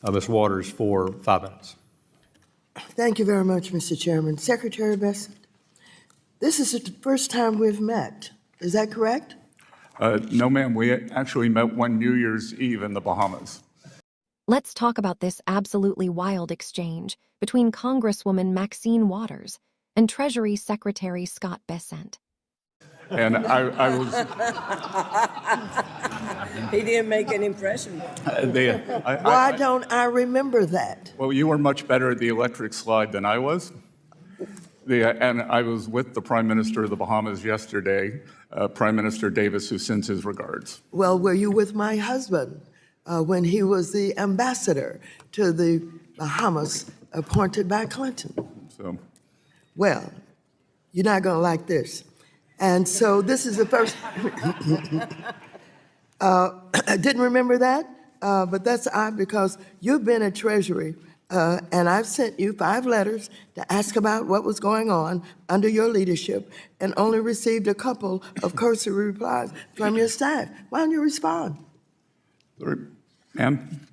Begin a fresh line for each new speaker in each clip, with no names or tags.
Ms. Waters for 5 minutes.
Thank you very much, Mr. Chairman. Secretary Bessent, this is the first time we've met. Is that correct?
No, ma'am. We actually met one New Year's Eve in the Bahamas.
Let's talk about this absolutely wild exchange between Congresswoman Maxine Waters and Treasury Secretary Scott Bessent.
And I was...
He didn't make an impression.
Why don't I remember that?
Well, you were much better at the electric slide than I was. And I was with the Prime Minister of the Bahamas yesterday, Prime Minister Davis, who sends his regards.
Well, were you with my husband when he was the ambassador to the Bahamas appointed by Clinton?
So,
Well, you're not going to like this. And so this is the first. I didn't remember that, but that's odd because you've been at Treasury, and I've sent you 5 letters to ask about what was going on under your leadership and only received a couple of cursory replies from your staff. Why don't you respond?
ma'am?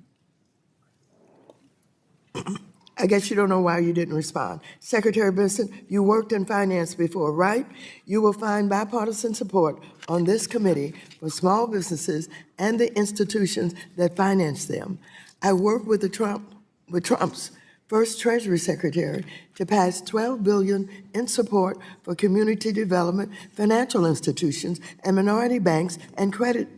I guess you don't know why you didn't respond. Secretary Bessent, you worked in finance before, right? You will find bipartisan support on this committee for small businesses and the institutions that finance them. I worked with Trump's first Treasury Secretary to pass $12 billion in support for community development, financial institutions, and minority banks and credit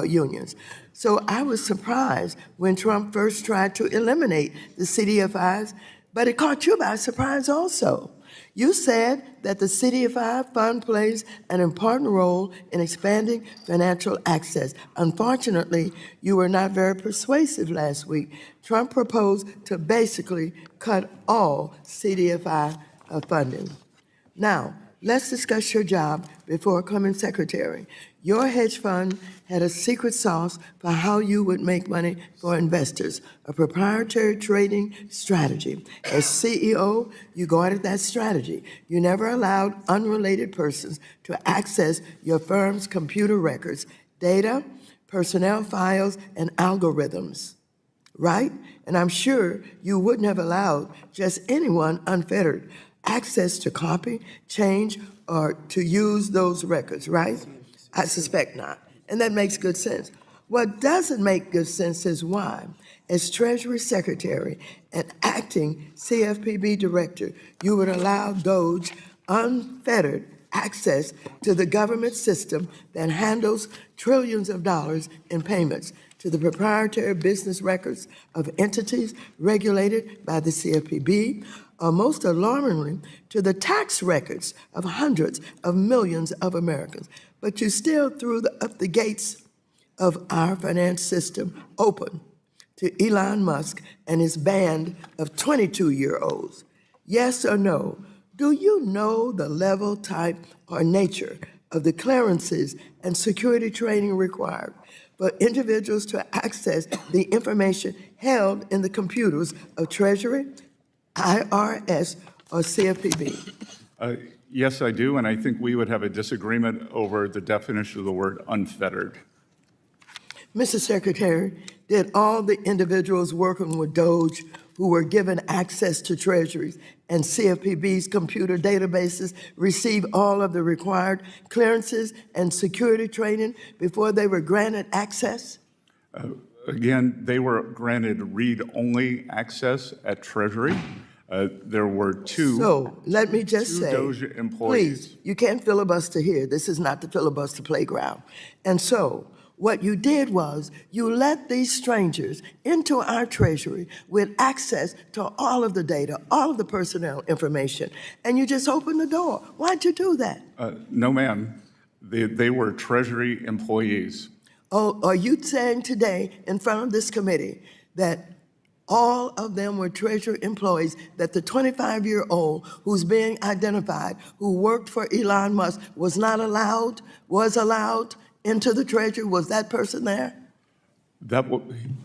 unions. So I was surprised when Trump first tried to eliminate the CDFIs, but it caught you by surprise also. You said that the CDFI fund plays an important role in expanding financial access. Unfortunately, you were not very persuasive last week. Trump proposed to basically cut all CDFI funding. Now, let's discuss your job before becoming secretary. Your hedge fund had a secret sauce for how you would make money for investors, a proprietary trading strategy. As CEO, you guarded that strategy. You never allowed unrelated persons to access your firm's computer records, data, personnel files, and algorithms, right? And I'm sure you wouldn't have allowed just anyone unfettered access to copy, change, or to use those records, right? I suspect not. And that makes good sense. What doesn't make good sense is why, as Treasury Secretary and acting CFPB Director, you would allow DOJ unfettered access to the government system that handles trillions of dollars in payments to the proprietary business records of entities regulated by the CFPB, or most alarmingly, to the tax records of hundreds of millions of Americans. But you still threw up the gates of our finance system open to Elon Musk and his band of 22-year-olds. Yes or no? Do you know the level, type, or nature of the clearances and security training required for individuals to access the information held in the computers of Treasury, IRS, or CFPB?
Yes, I do, and I think we would have a disagreement over the definition of the word unfettered.
Mr. Secretary, did all the individuals working with DOJ who were given access to Treasuries and CFPB's computer databases receive all of the required clearances and security training before they were granted access?
Again, they were granted read-only access at Treasury. There were two.
So let me just say,
DOJ employees.
please, you can't filibuster here. This is not the filibuster playground. And so what you did was you let these strangers into our Treasury with access to all of the data, all of the personnel information, and you just opened the door. Why'd you do that?
No, ma'am. They were Treasury employees.
Oh, are you saying today in front of this committee that all of them were Treasury employees, that the 25-year-old who's being identified, who worked for Elon Musk, was allowed into the Treasury? Was that person there?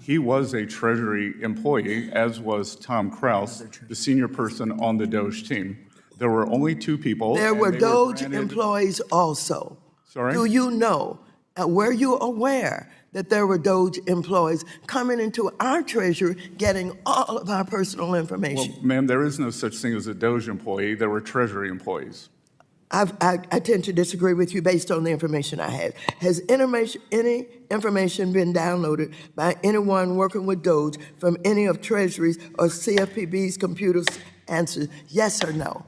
He was a Treasury employee, as was Tom Krause, the senior person on the DOJ team. There were only 2 people.
There were DOJ employees also.
Sorry?
Do you know, were you aware that there were Doge employees coming into our treasury, getting all of our personal
Well,
information.
ma'am, there is no such thing as a Doge employee. There were Treasury employees.
I tend to disagree with you based on the information I have. Has any information been downloaded by anyone working with Doge from any of Treasury's or CFPB's computers? Answer, yes or no.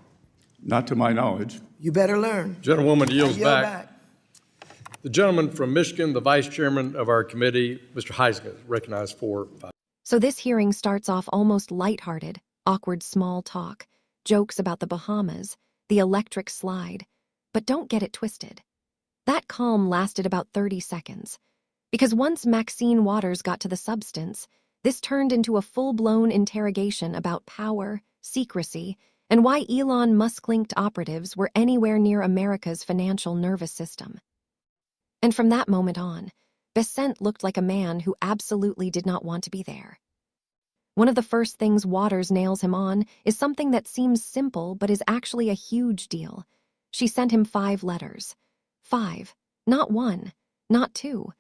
Not to my knowledge.
You better learn.
Gentlewoman
I
yields
yield
back. The gentleman from Michigan, the vice chairman of our committee, Mr. Heisinger, is recognized for 5 minutes.
So this hearing starts off almost lighthearted, awkward small talk, jokes about the Bahamas, the electric slide, but don't get it twisted. That calm lasted about 30 seconds, because once Maxine Waters got to the substance, this turned into a full-blown interrogation about power, secrecy, and why Elon Musk-linked operatives were anywhere near America's financial nervous system. And from that moment on, Bessent looked like a man who absolutely did not want to be there. One of the first things Waters nails him on is something that seems simple but is actually a huge deal. She sent him 5 letters. 5, not 1, not 2.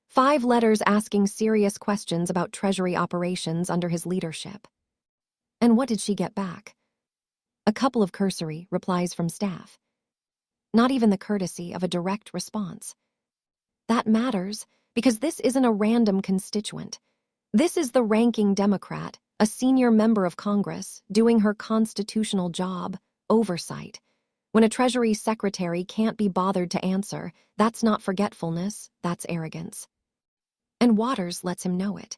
5 letters asking serious questions about Treasury operations under his leadership. And what did she get back? A couple of cursory replies from staff. Not even the courtesy of a direct response. That matters because this isn't a random constituent. This is the ranking Democrat, a senior member of Congress, doing her constitutional job, oversight. When a Treasury secretary can't be bothered to answer, that's not forgetfulness, that's arrogance. And Waters lets him know it.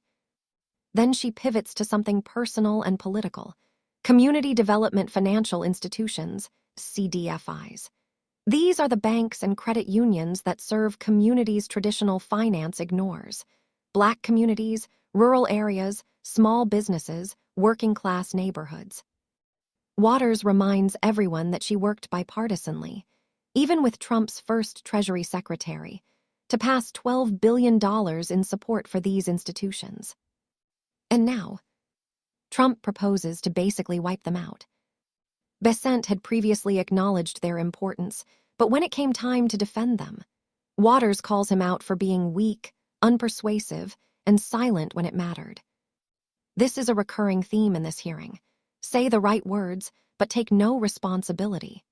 Then she pivots to something personal and political. Community Development Financial Institutions, CDFIs. These are the banks and credit unions that serve communities traditional finance ignores. Black communities, rural areas, small businesses, working-class neighborhoods. Waters reminds everyone that she worked bipartisanly, even with Trump's first Treasury Secretary, to pass $12 billion in support for these institutions. And now, Trump proposes to basically wipe them out. Bessent had previously acknowledged their importance, but when it came time to defend them, Waters calls him out for being weak, unpersuasive, and silent when it mattered. This is a recurring theme in this hearing. Say the right words, but take no responsibility.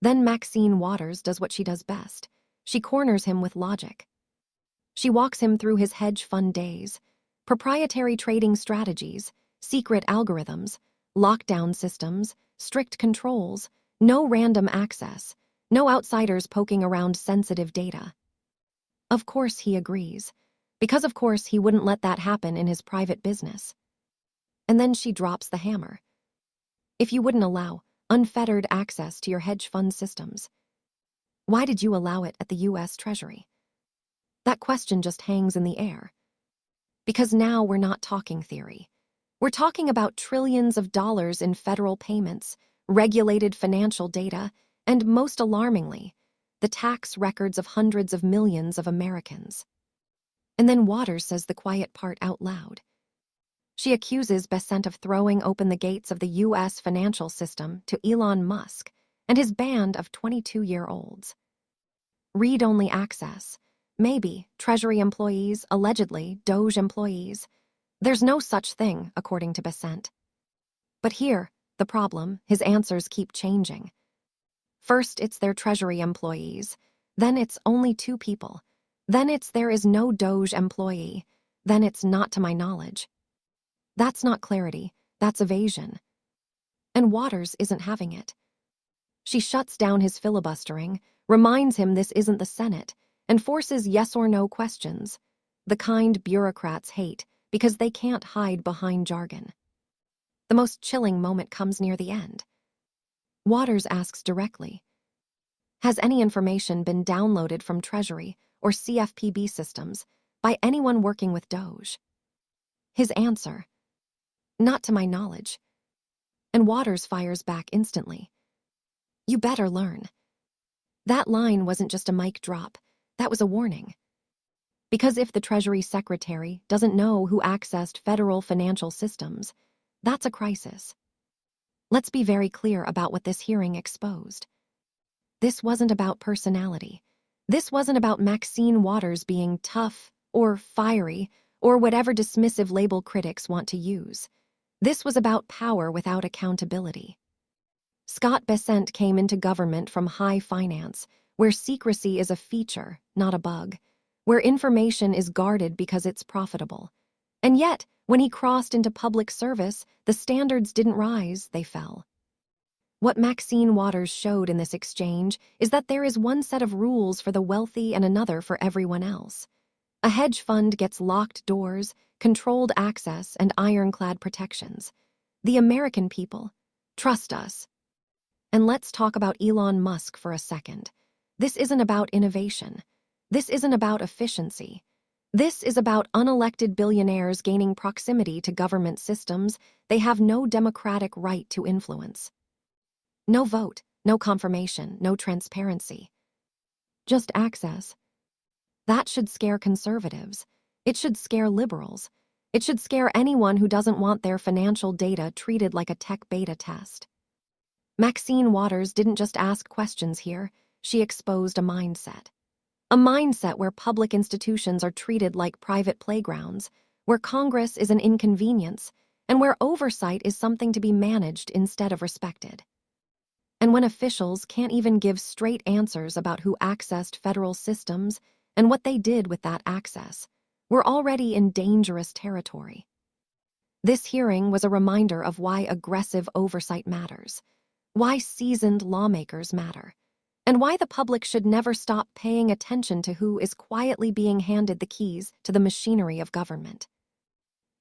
Then Maxine Waters does what she does best. She corners him with logic. She walks him through his hedge fund days, proprietary trading strategies, secret algorithms, lockdown systems, strict controls, no random access, no outsiders poking around sensitive data. Of course he agrees, because of course he wouldn't let that happen in his private business. And then she drops the hammer. If you wouldn't allow unfettered access to your hedge fund systems, why did you allow it at the U.S. Treasury? That question just hangs in the air. Because now we're not talking theory. We're talking about trillions of dollars in federal payments, regulated financial data, and most alarmingly, the tax records of hundreds of millions of Americans. And then Waters says the quiet part out loud. She accuses Bessent of throwing open the gates of the U.S. financial system to Elon Musk and his band of 22-year-olds. Read-only access, maybe Treasury employees, allegedly Doge employees. There's no such thing, according to Bessent. But here, the problem, his answers keep changing. First, it's their Treasury employees. Then it's only 2 people. Then it's there is no Doge employee. Then it's not to my knowledge. That's not clarity, that's evasion. And Waters isn't having it. She shuts down his filibustering, reminds him this isn't the Senate, and forces yes or no questions, the kind bureaucrats hate because they can't hide behind jargon. The most chilling moment comes near the end. Waters asks directly, has any information been downloaded from Treasury or CFPB systems by anyone working with Doge? His answer, not to my knowledge. And Waters fires back instantly. You better learn. That line wasn't just a mic drop, that was a warning. Because if the Treasury Secretary doesn't know who accessed federal financial systems, that's a crisis. Let's be very clear about what this hearing exposed. This wasn't about personality. This wasn't about Maxine Waters being tough or fiery, or whatever dismissive label critics want to use. This was about power without accountability. Scott Bessent came into government from high finance, where secrecy is a feature, not a bug, where information is guarded because it's profitable. And yet, when he crossed into public service, the standards didn't rise, they fell. What Maxine Waters showed in this exchange is that there is one set of rules for the wealthy and another for everyone else. A hedge fund gets locked doors, controlled access, and ironclad protections. The American people, trust us. And let's talk about Elon Musk for a second. This isn't about innovation. This isn't about efficiency. This is about unelected billionaires gaining proximity to government systems they have no democratic right to influence. No vote, no confirmation, no transparency. Just access. That should scare conservatives. It should scare liberals. It should scare anyone who doesn't want their financial data treated like a tech beta test. Maxine Waters didn't just ask questions here, she exposed a mindset. A mindset where public institutions are treated like private playgrounds, where Congress is an inconvenience, and where oversight is something to be managed instead of respected. And when officials can't even give straight answers about who accessed federal systems and what they did with that access, we're already in dangerous territory. This hearing was a reminder of why aggressive oversight matters, why seasoned lawmakers matter, and why the public should never stop paying attention to who is quietly being handed the keys to the machinery of government.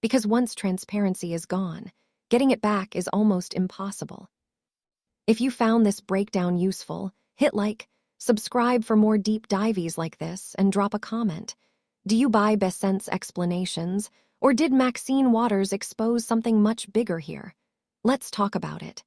Because once transparency is gone, getting it back is almost impossible. If you found this breakdown useful, hit like, subscribe for more deep dives like this, and drop a comment. Do you buy Bessent's explanations, or did Maxine Waters expose something much bigger here? Let's talk about it.